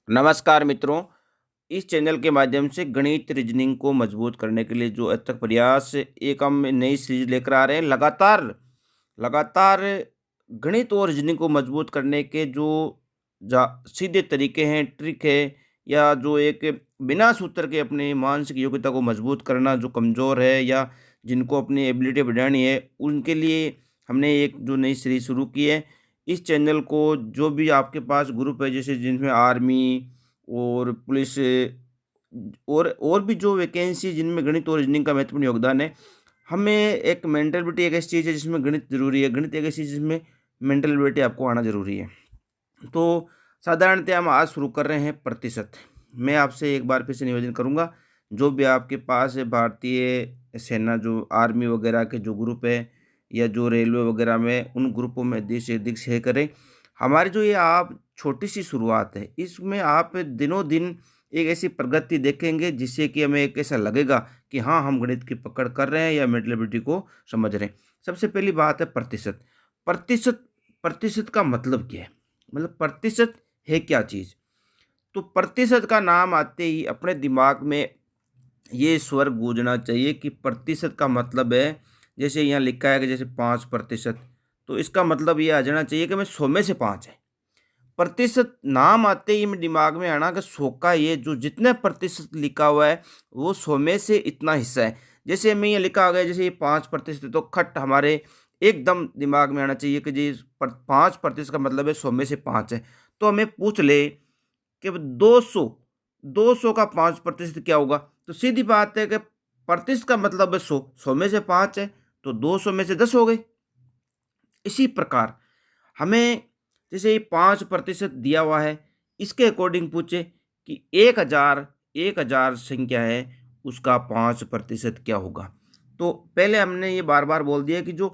नमस्कार मित्रों, इस चैनल के माध्यम से गणित रीजनिंग को मजबूत करने के लिए जो अथक प्रयास एक हम नई सीरीज लेकर आ रहे हैं। लगातार लगातार गणित और रीजनिंग को मजबूत करने के जो सीधे तरीके हैं, ट्रिक है, या जो एक बिना सूत्र के अपनी मानसिक योग्यता को मजबूत करना, जो कमज़ोर है या जिनको अपनी एबिलिटी बढ़ानी है, उनके लिए हमने एक जो नई सीरीज शुरू की है। इस चैनल को जो भी आपके पास ग्रुप है, जैसे जिनमें आर्मी और पुलिस और भी जो वैकेंसी जिनमें गणित और रीजनिंग का महत्वपूर्ण योगदान है, हमें एक मेंटलिटी एक ऐसी चीज़ है जिसमें गणित ज़रूरी है, गणित एक ऐसी चीज़ जिसमें मेंटलिटी आपको आना ज़रूरी है। तो साधारणतः हम आज शुरू कर रहे हैं प्रतिशत। मैं आपसे एक बार फिर से निवेदन करूंगा, जो भी आपके पास है भारतीय सेना, जो आर्मी वगैरह के जो ग्रुप है, या जो रेलवे वगैरह में, उन ग्रुपों में अधिक से अधिक शेयर करें। हमारी जो ये आप छोटी सी शुरुआत है, इसमें आप दिनों दिन एक ऐसी प्रगति देखेंगे जिससे कि हमें एक ऐसा लगेगा कि हाँ, हम गणित की पकड़ कर रहे हैं या मेंटलिटी को समझ रहे हैं। सबसे पहली बात है प्रतिशत। प्रतिशत प्रतिशत का मतलब क्या है? मतलब प्रतिशत है क्या चीज़? तो प्रतिशत का नाम आते ही अपने दिमाग में ये स्वर गूंजना चाहिए कि प्रतिशत का मतलब है, जैसे यहाँ लिखा है कि जैसे 5%, तो इसका मतलब ये आ जाना चाहिए कि मैं 100 में से 5 है। प्रतिशत नाम आते ही मेरे दिमाग में आना कि 100 का ये जो जितने प्रतिशत लिखा हुआ है, वो 100 में से इतना हिस्सा है। जैसे मैं ये लिखा आ गया, जैसे ये 5% है, तो खट हमारे एकदम दिमाग में आना चाहिए कि जी 5% का मतलब है 100 में से 5 है। तो हमें पूछ ले कि 200 200 का 5% क्या होगा? तो सीधी बात है कि प्रतिशत का मतलब है 100, 100 में से 5 है, तो 200 में से 10 हो गए। इसी प्रकार हमें जैसे ये 5% दिया हुआ है, इसके अकॉर्डिंग पूछे कि 1000 संख्या है, उसका 5% क्या होगा? तो पहले हमने ये बार बार बोल दिया कि जो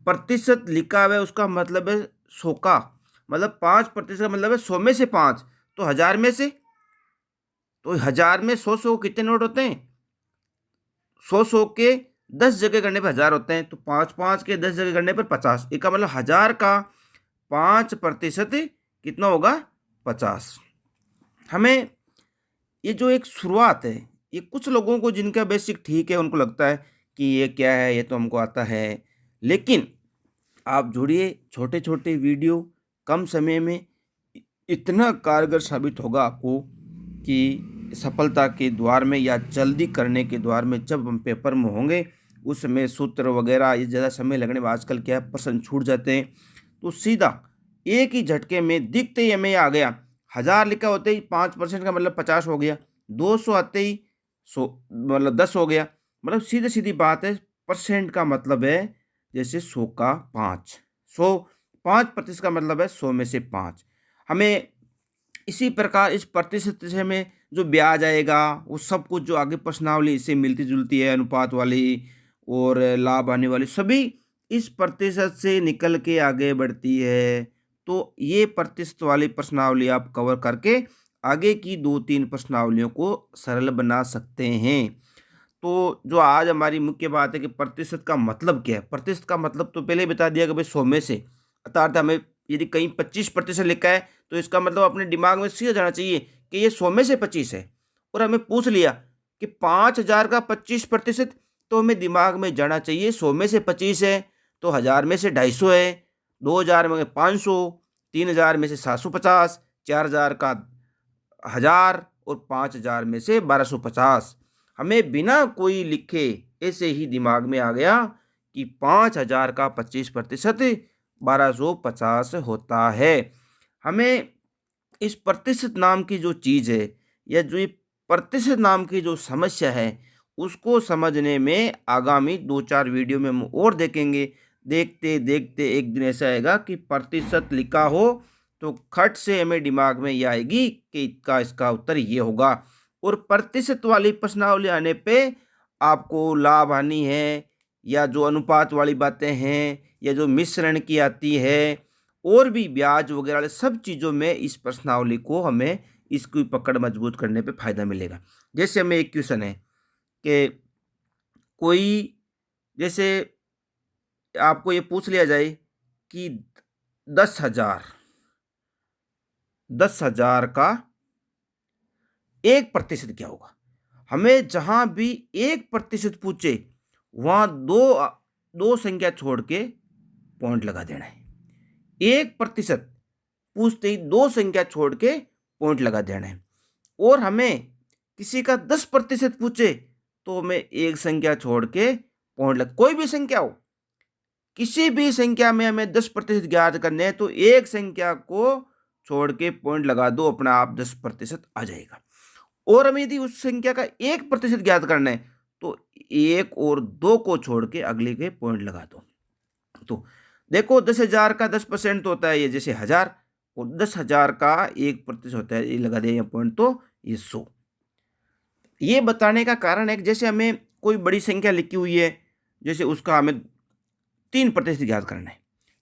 प्रतिशत लिखा हुआ है उसका मतलब है 100 का, मतलब 5% का मतलब है 100 में से 5। तो 1000 में से, तो 1000 में 100 कितने नोट होते हैं? 100 के 10 जगह करने पर 1000 होते हैं, तो 5 के 10 जगह करने पर 50। इसका मतलब 1000 का 5% कितना होगा? 50। हमें ये जो एक शुरुआत है, ये कुछ लोगों को जिनका बेसिक ठीक है, उनको लगता है कि ये क्या है, ये तो हमको आता है। लेकिन आप जुड़िए, छोटे छोटे वीडियो कम समय में इतना कारगर साबित होगा आपको कि सफलता के द्वार में या जल्दी करने के द्वार में जब हम पेपर में होंगे, उस समय सूत्र वगैरह ये ज़्यादा समय लगने में आजकल क्या है, प्रश्न छूट जाते हैं। तो सीधा एक ही झटके में दिखते ही हमें आ गया। 1000 लिखा होते ही 5% का मतलब 50 हो गया। 200 आते ही 100 मतलब 10 हो गया। मतलब सीधी सीधी बात है, परसेंट का मतलब है जैसे 100 का 5, 5% का मतलब है 100 में से 5। हमें इसी प्रकार इस प्रतिशत से हमें जो ब्याज आएगा, वो सब कुछ जो आगे प्रश्नावली इससे मिलती जुलती है, अनुपात वाली और लाभ आने वाली, सभी इस प्रतिशत से निकल के आगे बढ़ती है। तो ये प्रतिशत वाली प्रश्नावली आप कवर करके आगे की 2-3 प्रश्नावलियों को सरल बना सकते हैं। तो जो आज हमारी मुख्य बात है कि प्रतिशत का मतलब क्या है? प्रतिशत का मतलब तो पहले ही बता दिया कि भाई 100 में से, अर्थात हमें यदि कहीं 25% लिखा है, तो इसका मतलब अपने दिमाग में सीधा जाना चाहिए कि ये 100 में से 25 है। और हमें पूछ लिया कि 5000 का 25%, तो हमें दिमाग में जाना चाहिए 100 में से 25 है, तो 1000 में से 250 है, 2000 में 500, 3000 में से 750, 4000 का 1000 और 5000 में से 1250। हमें बिना कोई लिखे ऐसे ही दिमाग में आ गया कि 5000 का 25% 1250 होता है। हमें इस प्रतिशत नाम की जो चीज़ है, या जो ये प्रतिशत नाम की जो समस्या है, उसको समझने में आगामी 2-4 वीडियो में हम और देखेंगे। देखते देखते एक दिन ऐसा आएगा कि प्रतिशत लिखा हो तो खट से हमें दिमाग में ये आएगी कि इसका उत्तर ये होगा। और प्रतिशत वाली प्रश्नावली आने पे आपको लाभ हानि है, या जो अनुपात वाली बातें हैं, या जो मिश्रण की आती है, और भी ब्याज वगैरह वाले सब चीज़ों में इस प्रश्नावली को हमें इसकी पकड़ मजबूत करने पे फ़ायदा मिलेगा। जैसे हमें एक क्वेश्चन है कि कोई, जैसे आपको ये पूछ लिया जाए कि 10,000 10,000 का 1% क्या होगा। हमें जहां भी 1% पूछे वहां दो संख्या छोड़ के पॉइंट लगा देना है। 1% पूछते ही दो संख्या छोड़ के पॉइंट लगा देना है। और हमें किसी का 10% पूछे तो हमें एक संख्या छोड़ के पॉइंट लगा, कोई भी संख्या हो, किसी भी संख्या में हमें 10% ज्ञात करने हैं तो एक संख्या को छोड़ के पॉइंट लगा दो, अपना आप 10% आ जाएगा। और हमें यदि उस संख्या का 1% ज्ञात करना है तो 1 और 2 को छोड़ के अगले के पॉइंट लगा दो। तो देखो 10,000 का 10% तो होता है ये जैसे 1000, और 10,000 का 1% होता है, ये लगा दिया पॉइंट, तो ये 100। ये बताने का कारण है कि जैसे हमें कोई बड़ी संख्या लिखी हुई है, जैसे उसका हमें 3% ज्ञात करना है,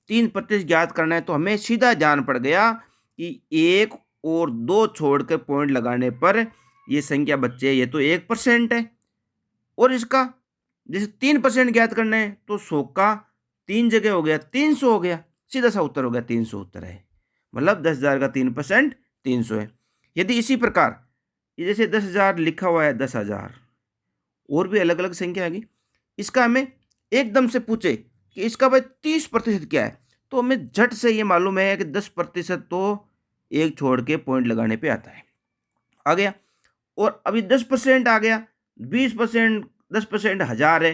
3% ज्ञात करना है तो हमें सीधा जान पड़ गया कि 1 और 2 छोड़कर पॉइंट लगाने पर ये संख्या बच्चे ये तो 1% है। और इसका जैसे 3% ज्ञात करना है तो 100 का 3 जगह हो गया 300 हो गया, सीधा सा उत्तर हो गया 300 उत्तर है। मतलब 10,000 का 3% 300 है। यदि इसी प्रकार ये जैसे 10,000 लिखा हुआ है 10,000, और भी अलग अलग संख्या आएगी, इसका हमें एकदम से पूछे कि इसका भाई 30% क्या है, तो हमें झट से ये मालूम है कि 10% तो एक छोड़ के पॉइंट लगाने पे आता है, आ गया। और अभी 10% आ गया, 20%, 10% 1000 है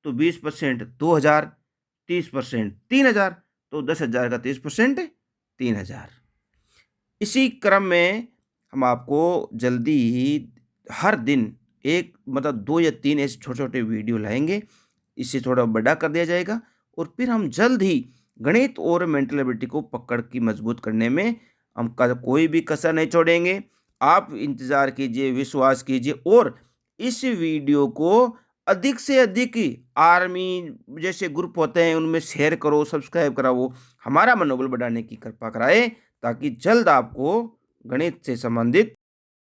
तो 20% 2000, 30% 3000, तो 10,000 का 30% 3000। इसी क्रम में हम आपको जल्दी ही हर दिन एक मतलब 2 या 3 ऐसे छोटे छोटे वीडियो लाएंगे, इसे थोड़ा बड़ा कर दिया जाएगा, और फिर हम जल्द ही गणित और मेंटल एबिलिटी को पकड़ की मजबूत करने में हम कोई भी कसर नहीं छोड़ेंगे। आप इंतज़ार कीजिए, विश्वास कीजिए, और इस वीडियो को अधिक से अधिक आर्मी जैसे ग्रुप होते हैं उनमें शेयर करो, सब्सक्राइब कराओ, हमारा मनोबल बढ़ाने की कृपा कराए, ताकि जल्द आपको गणित से संबंधित